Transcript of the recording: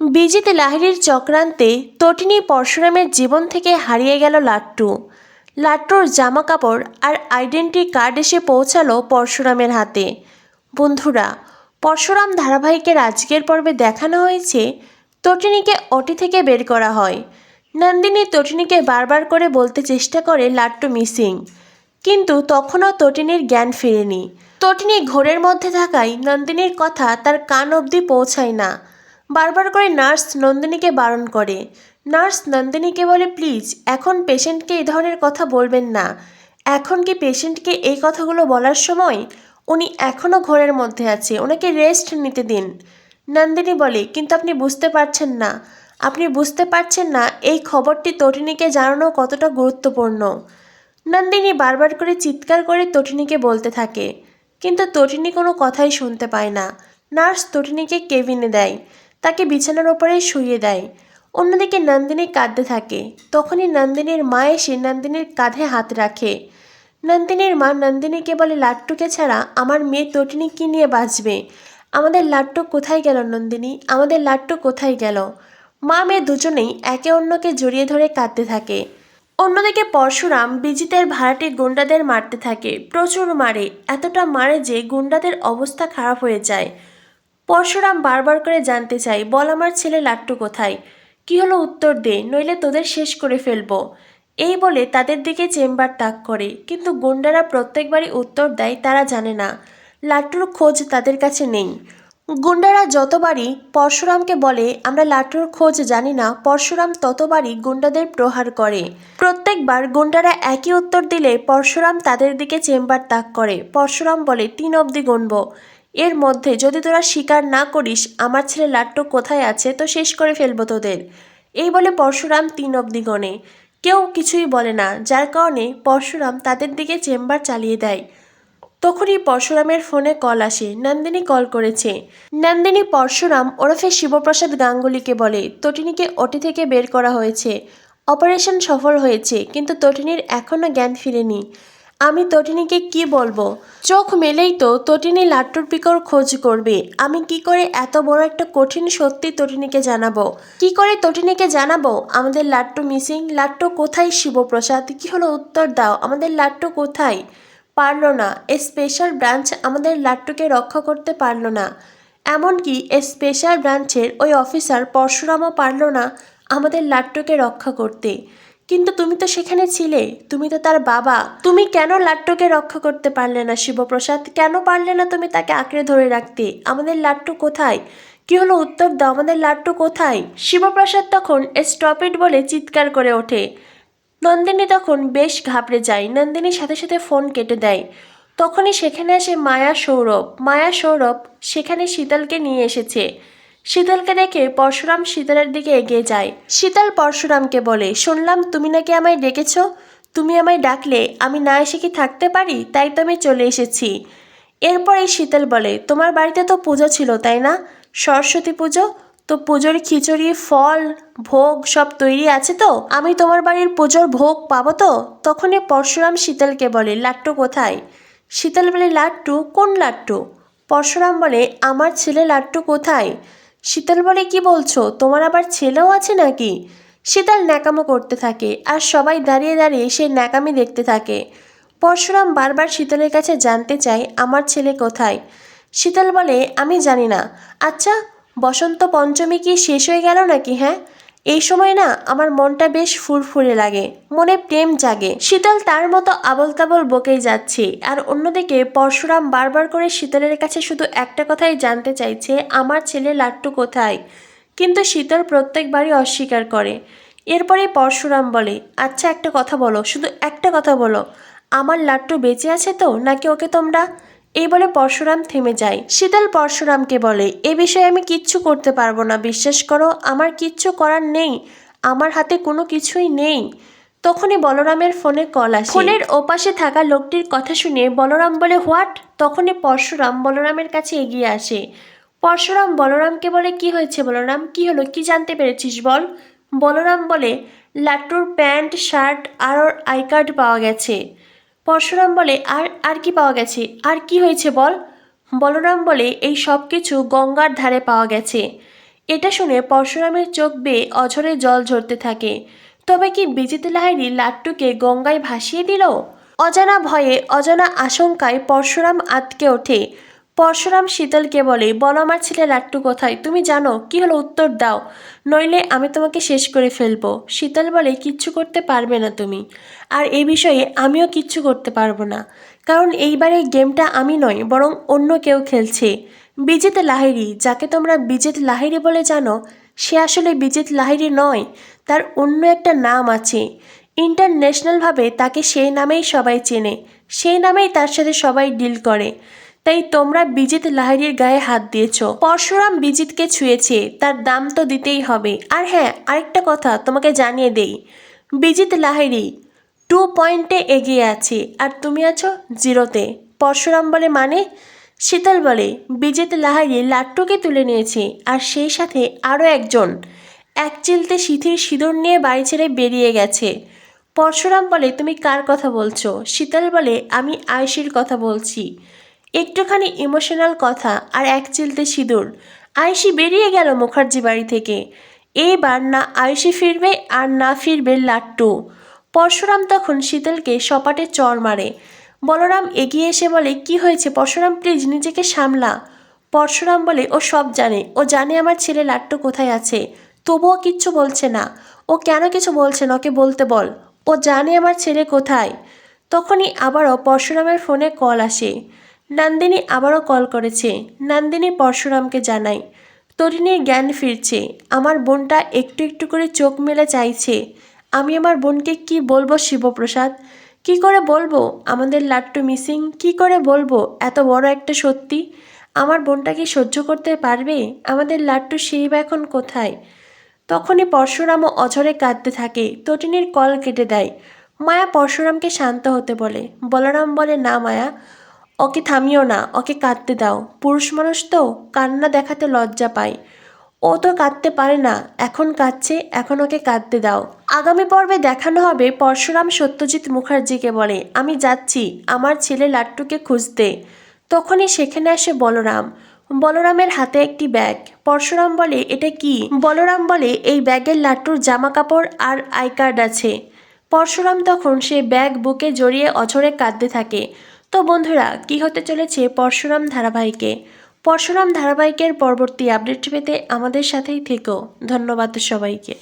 বিজিত লাহিড়ীর চক্রান্তে তটিনী পরশুরামের জীবন থেকে হারিয়ে গেল লাট্টু। লাট্টুর জামা কাপড় আর আইডেন্টি কার্ড এসে পৌঁছালো পরশুরামের হাতে। বন্ধুরা, পরশুরাম ধারাবাহিকের আজকের পর্বে দেখানো হয়েছে তটিনীকে ওটি থেকে বের করা হয়। নন্দিনী তটিনীকে বারবার করে বলতে চেষ্টা করে লাট্টু মিসিং, কিন্তু তখনও তটিনীর জ্ঞান ফেরেনি। তটিনী ঘোরের মধ্যে থাকায় নন্দিনীর কথা তার কান অবধি পৌঁছায় না। বারবার করে নার্স নন্দিনীকে বারণ করে। নার্স নন্দিনীকে বলে, প্লিজ এখন পেশেন্টকে এই ধরনের কথা বলবেন না। এখন কি পেশেন্টকে এই কথাগুলো বলার সময়? উনি এখনও ঘোরের মধ্যে আছে, ওনাকে রেস্ট নিতে দিন। নন্দিনী বলে, কিন্তু আপনি বুঝতে পারছেন না, আপনি বুঝতে পারছেন না এই খবরটি তটিনীকে জানানো কতটা গুরুত্বপূর্ণ। নন্দিনী বারবার করে চিৎকার করে তটিনীকে বলতে থাকে, কিন্তু তটিনী কোনো কথাই শুনতে পায় না। নার্স তটিনীকে কেবিনে দেয়, তাকে বিছানার ওপরেই শুইয়ে দেয়। অন্যদিকে নন্দিনী কাঁদতে থাকে। তখনই নন্দিনীর মা এসে নন্দিনীর কাঁধে হাত রাখে। নন্দিনীর মা নন্দিনীকে বলে, লাট্টুকে ছাড়া আমার মেয়ে তটিনী কী নিয়ে বাঁচবে? আমাদের লাট্টু কোথায় গেল নন্দিনী, আমাদের লাট্টু কোথায় গেল? মা মেয়ে দুজনেই একে অন্যকে জড়িয়ে ধরে কাঁদতে থাকে। অন্যদিকে পরশুরাম বিজিতের ভাড়াটে গুন্ডাদের মারতে থাকে, প্রচুর মারে, এতটা মারে যে গুন্ডাদের অবস্থা খারাপ হয়ে যায়। পরশুরাম বারবার করে জানতে চায়, বল আমার ছেলে লাট্টু কোথায়? কি হলো উত্তর দে, নইলে তোদের শেষ করে ফেলবো। এই বলে তাদের দিকে চেম্বার তাক করে, কিন্তু গুন্ডারা প্রত্যেকবারই উত্তর দেয় তারা জানে না, লাট্টুর খোঁজ তাদের কাছে নেই। গুন্ডারা যতবারই পরশুরামকে বলে আমরা লাট্টুর খোঁজ জানি না, পরশুরাম ততবারই গুন্ডাদের প্রহার করে। প্রত্যেকবার গুন্ডারা একই উত্তর দিলে পরশুরাম তাদের দিকে চেম্বার তাক করে। পরশুরাম বলে, 3 অবধি গুনব, এর মধ্যে যদি তোরা স্বীকার না করিস আমার ছেলে লাট্টু কোথায় আছে তো শেষ করে ফেলবো তোদের। এই বলে পরশুরাম 3 অবধি গণে। কেউ কিছুই বলে না, যার কারণে পরশুরাম তাদের দিকে চেম্বার চালিয়ে দেয়। তখনই পরশুরামের ফোনে কল আসে, নন্দিনী কল করেছে। নন্দিনী পরশুরাম ওরফে শিবপ্রসাদ গাঙ্গুলিকে বলে, তটিনীকে ওটি থেকে বের করা হয়েছে, অপারেশন সফল হয়েছে, কিন্তু তটিনীর এখনও জ্ঞান ফিরেনি। আমি তটিনীকে কি বলবো? চোখ মেলেই তো তটিনী লাট্টুর পিকর খোঁজ করবে। আমি কি করে এত বড় একটা কঠিন সত্যি তটিনীকে জানাবো? কি করে তটিনীকে জানাবো আমাদের লাট্টু মিসিং? লাট্টু কোথায় শিবপ্রসাদ? কি হলো উত্তর দাও, আমাদের লাট্টু কোথায়? পারল না, এ স্পেশাল ব্রাঞ্চ আমাদের লাট্টুকে রক্ষা করতে পারল না। এমনকি এ স্পেশাল ব্রাঞ্চের ওই অফিসার পরশুরামও পারল না আমাদের লাট্টুকে রক্ষা করতে। কিন্তু তুমি তো সেখানে ছিলে, তুমি তো তার বাবা, তুমি কেন লাট্টুকে রক্ষা করতে পারলে না শিবপ্রসাদ? কেন পারলে না তুমি তাকে আঁকড়ে ধরে রাখতে? আমাদের লাট্টু কোথায়? কি হলো উত্তর দাও, আমাদের লাট্টু কোথায়? শিবপ্রসাদ তখন স্টপ ইট বলে চিৎকার করে ওঠে। নন্দিনী তখন বেশ ঘাবড়ে যায়, নন্দিনীর সাথে সাথে ফোন কেটে দেয়। তখনই সেখানে আসে মায়া সৌরভ। মায়া সৌরভ সেখানে শীতলকে নিয়ে এসেছে। শীতলকে দেখে পরশুরাম শীতলের দিকে এগিয়ে যায়। শীতল পরশুরামকে বলে, শুনলাম তুমি নাকি আমায় ডেকেছ, তুমি আমায় ডাকলে আমি না এসে কি থাকতে পারি? তাই তো আমি চলে এসেছি। এরপরে শীতল বলে, তোমার বাড়িতে তো পুজো ছিল তাই না, সরস্বতী পুজো, তো পুজোর খিচুড়ি ফল ভোগ সব তৈরি আছে তো? আমি তোমার বাড়ির পুজোর ভোগ পাবো তো? তখনই পরশুরাম শীতলকে বলে, লাট্টু কোথায়? শীতল বলে, লাট্টু? কোন লাট্টু? পরশুরাম বলে, আমার ছেলে লাট্টু কোথায়? শীতল বলে, কি বলছো, তোমার আবার ছেলেও আছে নাকি? শীতল ন্যাকামো করতে থাকে আর সবাই দাঁড়িয়ে দাঁড়িয়ে সেই ন্যাকামি দেখতে থাকে। পরশুরাম বারবার শীতলের কাছে জানতে চায় আমার ছেলে কোথায়। শীতল বলে, আমি জানি না। আচ্ছা, বসন্ত পঞ্চমী কি শেষ হয়ে গেল নাকি? হ্যাঁ, এই সময় না আমার মনটা বেশ ফুরফুরে লাগে, মনে প্রেম জাগে। শীতল তার মতো আবল তাবল বকেই যাচ্ছে, আর অন্যদিকে পরশুরাম বারবার করে শীতলের কাছে শুধু একটা কথাই জানতে চাইছে, আমার ছেলে লাট্টু কোথায়? কিন্তু শীতল প্রত্যেকবারই অস্বীকার করে। এরপরে পরশুরাম বলে, আচ্ছা একটা কথা বলো, শুধু একটা কথা বলো, আমার লাট্টু বেঁচে আছে তো, নাকি ওকে তোমরা? এই বলে পরশুরাম থেমে যায়। শীতল পরশুরামকে বলে, এ বিষয়ে আমি কিচ্ছু করতে পারবো না, বিশ্বাস করো, আমার কিচ্ছু করার নেই, আমার হাতে কোনো কিছুই নেই। তখনই বলরামের ফোনে কল আসে। ফোনের ওপাশে থাকা লোকটির কথা শুনে বলরাম বলে, হোয়াট? তখনই পরশুরাম বলরামের কাছে এগিয়ে আসে। পরশুরাম বলরামকে বলে, কি হয়েছে বলরাম, কি হলো, কি জানতে পেরেছিস বল? বলরাম বলে, লাট্টুর প্যান্ট শার্ট আর ওর আই কার্ড পাওয়া গেছে। পরশুরাম বলে, আর আর কি পাওয়া গেছে, আর কি হয়েছে বল? বলরাম বলে, এই সব কিছু গঙ্গার ধারে পাওয়া গেছে। এটা শুনে পরশুরামের চোখ বেয়ে অঝরে জল ঝরতে থাকে। তবে কি বিজিত লাহিড়ী লাট্টুকে গঙ্গায় ভাসিয়ে দিল? অজানা ভয়ে অজানা আশঙ্কায় পরশুরাম আঁতকে ওঠে। পরশুরাম শীতলকে বলে, বলো আমার ছেলে লাট্টু কোথায়? তুমি জানো কি হলো, উত্তর দাও, নইলে আমি তোমাকে শেষ করে ফেলবো। শীতল বলে, কিচ্ছু করতে পারবে না তুমি, আর এই বিষয়ে আমিও কিচ্ছু করতে পারবো না, কারণ এইবারে গেমটা আমি নয় বরং অন্য কেউ খেলছে। বিজিত লাহিড়ী, যাকে তোমরা বিজিত লাহিড়ী বলে জানো, সে আসলে বিজিত লাহিড়ী নয়, তার অন্য একটা নাম আছে। ইন্টারন্যাশনালভাবে তাকে সেই নামেই সবাই চেনে, সেই নামেই তার সাথে সবাই ডিল করে। তাই তোমরা বিজিত লাহিড়ীর গায়ে হাত দিয়েছ। পরশুরাম বিজিতকে ছুঁয়েছে, তার দাম তো দিতেই হবে। আর হ্যাঁ, আরেকটা কথা তোমাকে জানিয়ে দেই, বিজিত লাহিড়ী 2 পয়েন্টে এগিয়ে আছে আর তুমি আছো 0-তে। পরশুরাম বলে, মানে? শীতল বলে, বিজিত লাহিড়ী লাট্টুকে তুলে নিয়েছে, আর সেই সাথে আরও একজন এক চিলতে সিঁথির সিঁদুর নিয়ে বাড়ি ছেড়ে বেরিয়ে গেছে। পরশুরাম বলে, তুমি কার কথা বলছো? শীতল বলে, আমি আয়ুষীর কথা বলছি। একটুখানি ইমোশনাল কথা আর এক চিলতে সিঁদুর, আয়ুষী বেরিয়ে গেল মুখার্জি বাড়ি থেকে। এইবার না আয়ুষী ফিরবে আর না ফিরবে লাট্টু। পরশুরাম তখন শীতলকে সপাটে চড় মারে। বলরাম এগিয়ে এসে বলে, কি হয়েছে পরশুরাম, প্লিজ নিজেকে সামলা। পরশুরাম বলে, ও সব জানে, ও জানে আমার ছেলে লাট্টু কোথায় আছে, তবুও কিচ্ছু বলছে না। ও কেন কিছু বলছে না, ওকে বলতে বল, ও জানে আমার ছেলে কোথায়। তখনই আবারও পরশুরামের ফোনে কল আসে। নন্দিনী আবারও কল করেছে। নন্দিনী পরশুরামকে জানায়, তরিণীর জ্ঞান ফিরছে, আমার বোনটা একটু একটু করে চোখ মেলে চাইছে। আমি আমার বোনকে কি বলবো শিবপ্রসাদ, কি করে বলবো আমাদের লাট্টু মিসিং, কি করে বলবো এত বড় একটা সত্যি? আমার বোনটা কি সহ্য করতে পারবে? আমাদের লাট্টু সেই বা এখন কোথায়? তখনই পরশুরামও অঝরে কাঁদতে থাকে। তটিনীর কল কেটে দেয়। মায়া পরশুরামকে শান্ত হতে বলে। বলরাম বলে, না মায়া, ওকে থামিও না, ওকে কাঁদতে দাও। পুরুষ মানুষ তো কান্না দেখাতে লজ্জা পায়, ও তো কাঁদতে পারে না, এখন কাঁদছে, এখন ওকে কাঁদতে দাও। আগামী পর্বে দেখানো হবে পরশুরাম সত্যজিৎ মুখার্জিকে বলে, আমি যাচ্ছি আমার ছেলে লাট্টুকে খুঁজতে। তখনই সেখানে আসে বলরাম। বলরামের হাতে একটি ব্যাগ। পরশুরাম বলে, এটা কি? বলরাম বলে, এই ব্যাগের লাট্টুর জামা কাপড় আর আই কার্ড আছে। পরশুরাম তখন সে ব্যাগ বুকে জড়িয়ে অঝরে কাঁদতে থাকে। তো বন্ধুরা, কি হতে চলেছে পরশুরাম ধারাবাহিকে? পরশুরাম ধারাবাহিকের পরবর্তী আপডেট পেতে আমাদের সাথেই থেকো। ধন্যবাদ সবাইকে।